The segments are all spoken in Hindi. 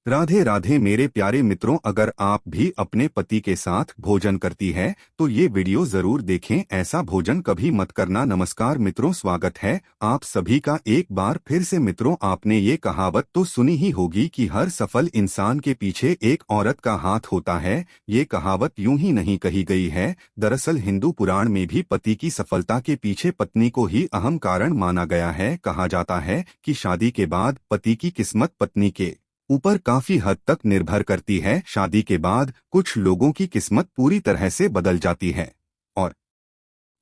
राधे राधे मेरे प्यारे मित्रों, अगर आप भी अपने पति के साथ भोजन करती है तो ये वीडियो जरूर देखें। ऐसा भोजन कभी मत करना। नमस्कार मित्रों, स्वागत है आप सभी का एक बार फिर से। मित्रों, आपने ये कहावत तो सुनी ही होगी कि हर सफल इंसान के पीछे एक औरत का हाथ होता है। ये कहावत यूं ही नहीं कही गई है। दरअसल हिंदू पुराण में भी पति की सफलता के पीछे पत्नी को ही अहम कारण माना गया है। कहा जाता है कि शादी के बाद पति की किस्मत पत्नी के ऊपर काफी हद तक निर्भर करती है। शादी के बाद कुछ लोगों की किस्मत पूरी तरह से बदल जाती है और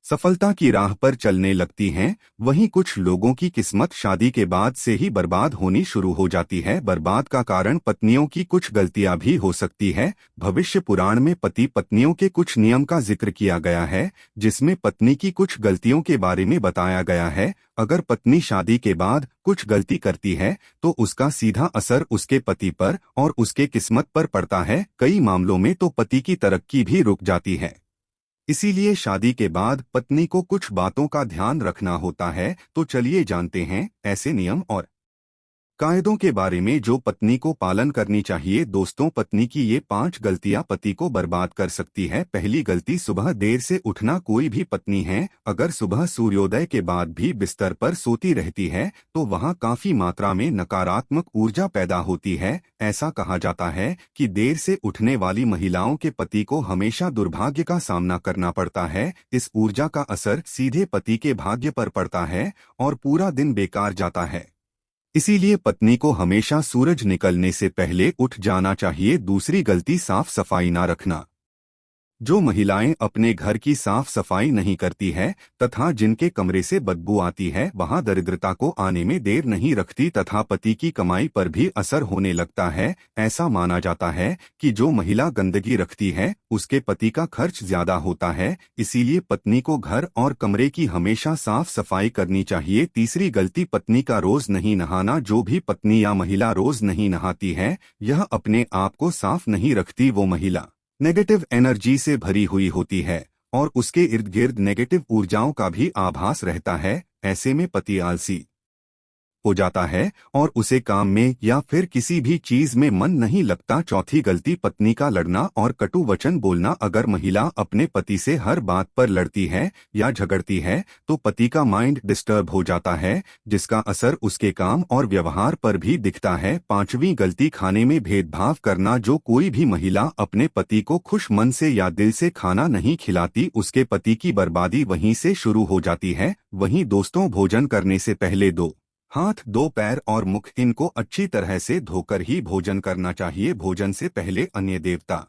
सफलता की राह पर चलने लगती हैं। वहीं कुछ लोगों की किस्मत शादी के बाद से ही बर्बाद होनी शुरू हो जाती है। बर्बाद का कारण पत्नियों की कुछ गलतियां भी हो सकती है। भविष्य पुराण में पति पत्नियों के कुछ नियम का जिक्र किया गया है, जिसमें पत्नी की कुछ गलतियों के बारे में बताया गया है। अगर पत्नी शादी के बाद कुछ गलती करती है तो उसका सीधा असर उसके पति पर और उसके किस्मत पर पड़ता है। कई मामलों में तो पति की तरक्की भी रुक जाती है। इसीलिए शादी के बाद पत्नी को कुछ बातों का ध्यान रखना होता है। तो चलिए जानते हैं ऐसे नियम और कायदों के बारे में जो पत्नी को पालन करनी चाहिए। दोस्तों, पत्नी की ये 5 गलतियां पति को बर्बाद कर सकती है। पहली गलती, सुबह देर से उठना। कोई भी पत्नी है अगर सुबह सूर्योदय के बाद भी बिस्तर पर सोती रहती है तो वहां काफी मात्रा में नकारात्मक ऊर्जा पैदा होती है। ऐसा कहा जाता है कि देर से उठने वाली महिलाओं के पति को हमेशा दुर्भाग्य का सामना करना पड़ता है। इस ऊर्जा का असर सीधे पति के भाग्य पर पड़ता है और पूरा दिन बेकार जाता है। इसीलिए पत्नी को हमेशा सूरज निकलने से पहले उठ जाना चाहिए। दूसरी गलती, साफ सफाई ना रखना। जो महिलाएं अपने घर की साफ सफाई नहीं करती है तथा जिनके कमरे से बदबू आती है, वहां दरिद्रता को आने में देर नहीं रखती तथा पति की कमाई पर भी असर होने लगता है। ऐसा माना जाता है कि जो महिला गंदगी रखती है उसके पति का खर्च ज्यादा होता है। इसीलिए पत्नी को घर और कमरे की हमेशा साफ सफाई करनी चाहिए। तीसरी गलती, पत्नी का रोज नहीं नहाना। जो भी पत्नी या महिला रोज नहीं नहाती है, यह अपने आप को साफ नहीं रखती। वो महिला नेगेटिव एनर्जी से भरी हुई होती है और उसके इर्द गिर्द नेगेटिव ऊर्जाओं का भी आभास रहता है। ऐसे में पति आलसी हो जाता है और उसे काम में या फिर किसी भी चीज में मन नहीं लगता। चौथी गलती, पत्नी का लड़ना और कटु वचन बोलना। अगर महिला अपने पति से हर बात पर लड़ती है या झगड़ती है तो पति का माइंड डिस्टर्ब हो जाता है, जिसका असर उसके काम और व्यवहार पर भी दिखता है। पांचवी गलती, खाने में भेदभाव करना। जो कोई भी महिला अपने पति को खुश मन से या दिल से खाना नहीं खिलाती, उसके पति की बर्बादी वहीं से शुरू हो जाती है। वहीं दोस्तों, भोजन करने से पहले 2 हाथ, 2 पैर और मुख, इनको अच्छी तरह से धोकर ही भोजन करना चाहिए। भोजन से पहले अन्य देवता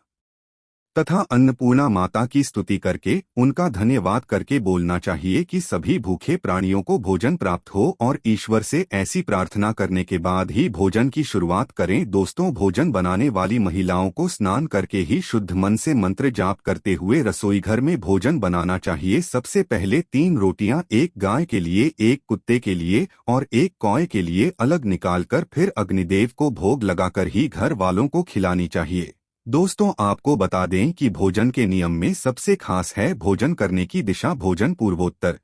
तथा अन्नपूर्णा माता की स्तुति करके उनका धन्यवाद करके बोलना चाहिए कि सभी भूखे प्राणियों को भोजन प्राप्त हो और ईश्वर से ऐसी प्रार्थना करने के बाद ही भोजन की शुरुआत करें। दोस्तों, भोजन बनाने वाली महिलाओं को स्नान करके ही शुद्ध मन से मंत्र जाप करते हुए रसोई घर में भोजन बनाना चाहिए। सबसे पहले 3 रोटियां, एक गाय के लिए, एक कुत्ते के लिए और एक कौए के लिए अलग निकालकर फिर अग्निदेव को भोग लगाकर ही घर वालों को खिलानी चाहिए। दोस्तों, आपको बता दें कि भोजन के नियम में सबसे खास है भोजन करने की दिशा। भोजन पूर्वोत्तर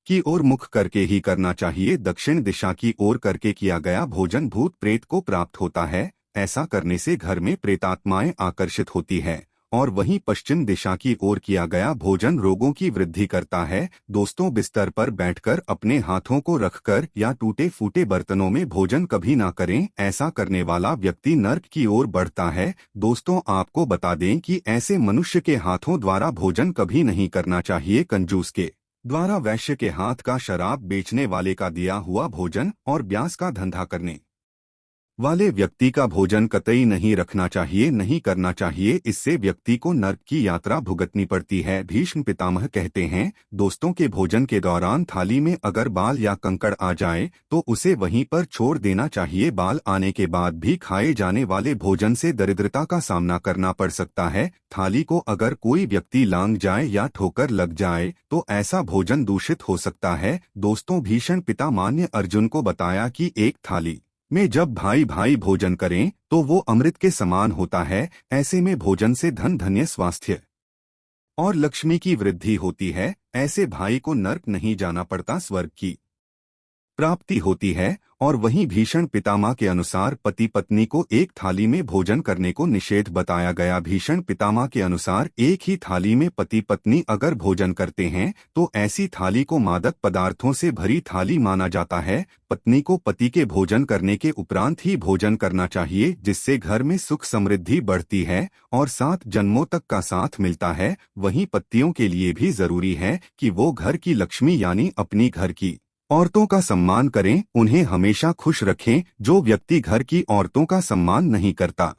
की ओर मुख करके ही करना चाहिए। दक्षिण दिशा की ओर करके किया गया भोजन भूत प्रेत को प्राप्त होता है। ऐसा करने से घर में प्रेतात्माएं आकर्षित होती है और वहीं पश्चिम दिशा की ओर किया गया भोजन रोगों की वृद्धि करता है। दोस्तों, बिस्तर पर बैठकर अपने हाथों को रखकर या टूटे फूटे बर्तनों में भोजन कभी ना करें। ऐसा करने वाला व्यक्ति नर्क की ओर बढ़ता है। दोस्तों, आपको बता दें कि ऐसे मनुष्य के हाथों द्वारा भोजन कभी नहीं करना चाहिए। कंजूस के द्वारा, वैश्य के हाथ का, शराब बेचने वाले का दिया हुआ भोजन और ब्यास का धंधा करने वाले व्यक्ति का भोजन कतई नहीं रखना चाहिए, नहीं करना चाहिए। इससे व्यक्ति को नर्क की यात्रा भुगतनी पड़ती है। भीष्म पितामह कहते हैं, दोस्तों के भोजन के दौरान थाली में अगर बाल या कंकड़ आ जाए तो उसे वहीं पर छोड़ देना चाहिए। बाल आने के बाद भी खाए जाने वाले भोजन से दरिद्रता का सामना करना पड़ सकता है। थाली को अगर कोई व्यक्ति लांग जाए या ठोकर लग जाए तो ऐसा भोजन दूषित हो सकता है। दोस्तों, भीष्म पिता मान्य अर्जुन को बताया कि एक थाली में जब भाई भाई भोजन करें तो वो अमृत के समान होता है। ऐसे में भोजन से धन, धन्य, स्वास्थ्य और लक्ष्मी की वृद्धि होती है। ऐसे भाई को नर्क नहीं जाना पड़ता, स्वर्ग की प्राप्ति होती है। और वहीं भीषण पितामह के अनुसार पति पत्नी को एक थाली में भोजन करने को निषेध बताया गया। भीषण पितामह के अनुसार एक ही थाली में पति पत्नी अगर भोजन करते हैं तो ऐसी थाली को मादक पदार्थों से भरी थाली माना जाता है। पत्नी को पति के भोजन करने के उपरांत ही भोजन करना चाहिए, जिससे घर में सुख समृद्धि बढ़ती है और 7 जन्मों तक का साथ मिलता है। वहीं पतियों के लिए भी जरूरी है कि वो घर की लक्ष्मी यानी अपनी घर की औरतों का सम्मान करें, उन्हें हमेशा खुश रखें। जो व्यक्ति घर की औरतों का सम्मान नहीं करता,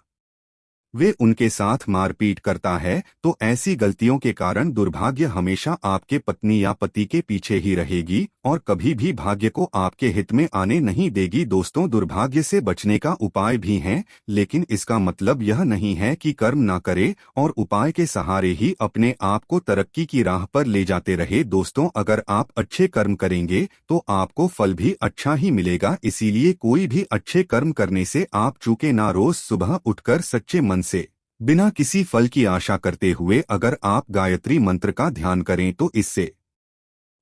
वे उनके साथ मारपीट करता है, तो ऐसी गलतियों के कारण दुर्भाग्य हमेशा आपके पत्नी या पति के पीछे ही रहेगी और कभी भी भाग्य को आपके हित में आने नहीं देगी। दोस्तों, दुर्भाग्य से बचने का उपाय भी हैं, लेकिन इसका मतलब यह नहीं है कि कर्म ना करे और उपाय के सहारे ही अपने आप को तरक्की की राह पर ले जाते रहे। दोस्तों, अगर आप अच्छे कर्म करेंगे तो आपको फल भी अच्छा ही मिलेगा। इसीलिए कोई भी अच्छे कर्म करने से आप चूके ना। रोज सुबह उठकर सच्चे मन से बिना किसी फल की आशा करते हुए अगर आप गायत्री मंत्र का ध्यान करें तो इससे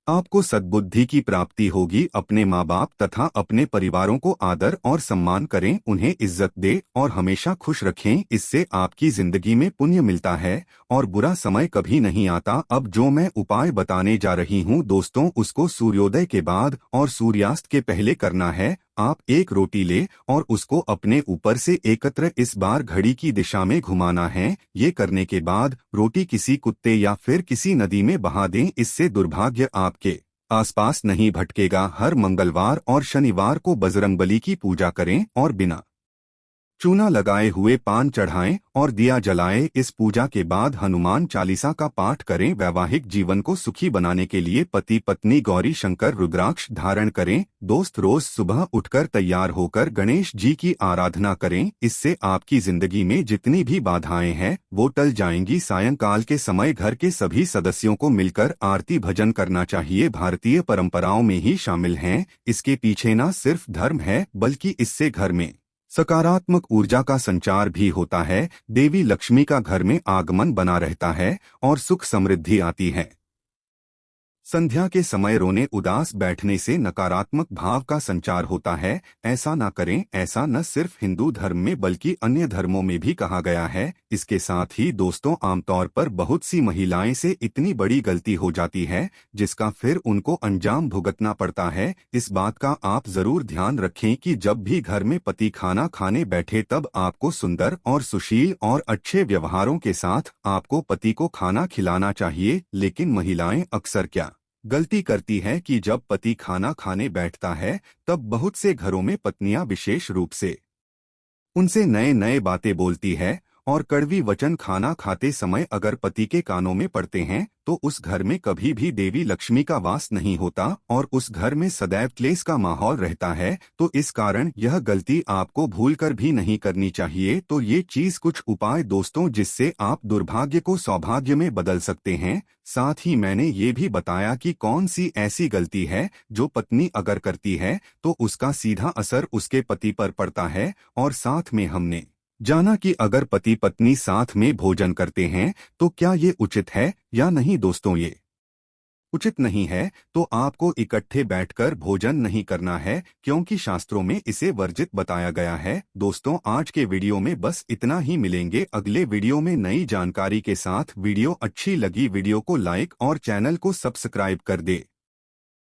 आपको सद्बुद्धि की प्राप्ति होगी। अपने माँ बाप तथा अपने परिवारों को आदर और सम्मान करें, उन्हें इज्जत दे और हमेशा खुश रखें। इससे आपकी जिंदगी में पुण्य मिलता है और बुरा समय कभी नहीं आता। अब जो मैं उपाय बताने जा रही हूँ दोस्तों, उसको सूर्योदय के बाद और सूर्यास्त के पहले करना है। आप एक रोटी ले और उसको अपने ऊपर से एकत्र इस बार घड़ी की दिशा में घुमाना है। ये करने के बाद रोटी किसी कुत्ते या फिर किसी नदी में बहा दें। इससे दुर्भाग्य आपके आसपास नहीं भटकेगा। हर मंगलवार और शनिवार को बजरंगबली की पूजा करें और बिना चूना लगाए हुए पान चढ़ाएं और दिया जलाएं। इस पूजा के बाद हनुमान चालीसा का पाठ करें। वैवाहिक जीवन को सुखी बनाने के लिए पति पत्नी गौरी शंकर रुद्राक्ष धारण करें। दोस्त, रोज सुबह उठकर तैयार होकर गणेश जी की आराधना करें। इससे आपकी जिंदगी में जितनी भी बाधाएं हैं वो टल जाएंगी। सायंकाल के समय घर के सभी सदस्यों को मिलकर आरती भजन करना चाहिए। भारतीय परंपराओं में ही शामिल हैं। इसके पीछे न सिर्फ धर्म है बल्कि इससे घर में सकारात्मक ऊर्जा का संचार भी होता है। देवी लक्ष्मी का घर में आगमन बना रहता है और सुख समृद्धि आती है। संध्या के समय रोने उदास बैठने से नकारात्मक भाव का संचार होता है। ऐसा ना करें। ऐसा न सिर्फ हिंदू धर्म में बल्कि अन्य धर्मों में भी कहा गया है। इसके साथ ही दोस्तों, आमतौर पर बहुत सी महिलाएं से इतनी बड़ी गलती हो जाती है जिसका फिर उनको अंजाम भुगतना पड़ता है। इस बात का आप जरूर ध्यान रखें कि जब भी घर में पति खाना खाने बैठे तब आपको सुंदर और सुशील और अच्छे व्यवहारों के साथ आपको पति को खाना खिलाना चाहिए। लेकिन महिलाएं अक्सर क्या गलती करती है कि जब पति खाना खाने बैठता है तब बहुत से घरों में पत्नियां विशेष रूप से उनसे नए नए बातें बोलती है और कड़वी वचन खाना खाते समय अगर पति के कानों में पड़ते हैं तो उस घर में कभी भी देवी लक्ष्मी का वास नहीं होता और उस घर में सदैव क्लेश का माहौल रहता है। तो इस कारण यह गलती आपको भूलकर भी नहीं करनी चाहिए। तो ये चीज कुछ उपाय दोस्तों जिससे आप दुर्भाग्य को सौभाग्य में बदल सकते हैं। साथ ही मैंने ये भी बताया कि कौन सी ऐसी गलती है जो पत्नी अगर करती है तो उसका सीधा असर उसके पति पर पड़ता है। और साथ में हमने जाना कि अगर पति पत्नी साथ में भोजन करते हैं तो क्या ये उचित है या नहीं। दोस्तों, ये उचित नहीं है तो आपको इकट्ठे बैठकर भोजन नहीं करना है, क्योंकि शास्त्रों में इसे वर्जित बताया गया है। दोस्तों, आज के वीडियो में बस इतना ही। मिलेंगे अगले वीडियो में नई जानकारी के साथ। वीडियो अच्छी लगी वीडियो को लाइक और चैनल को सब्सक्राइब कर दे।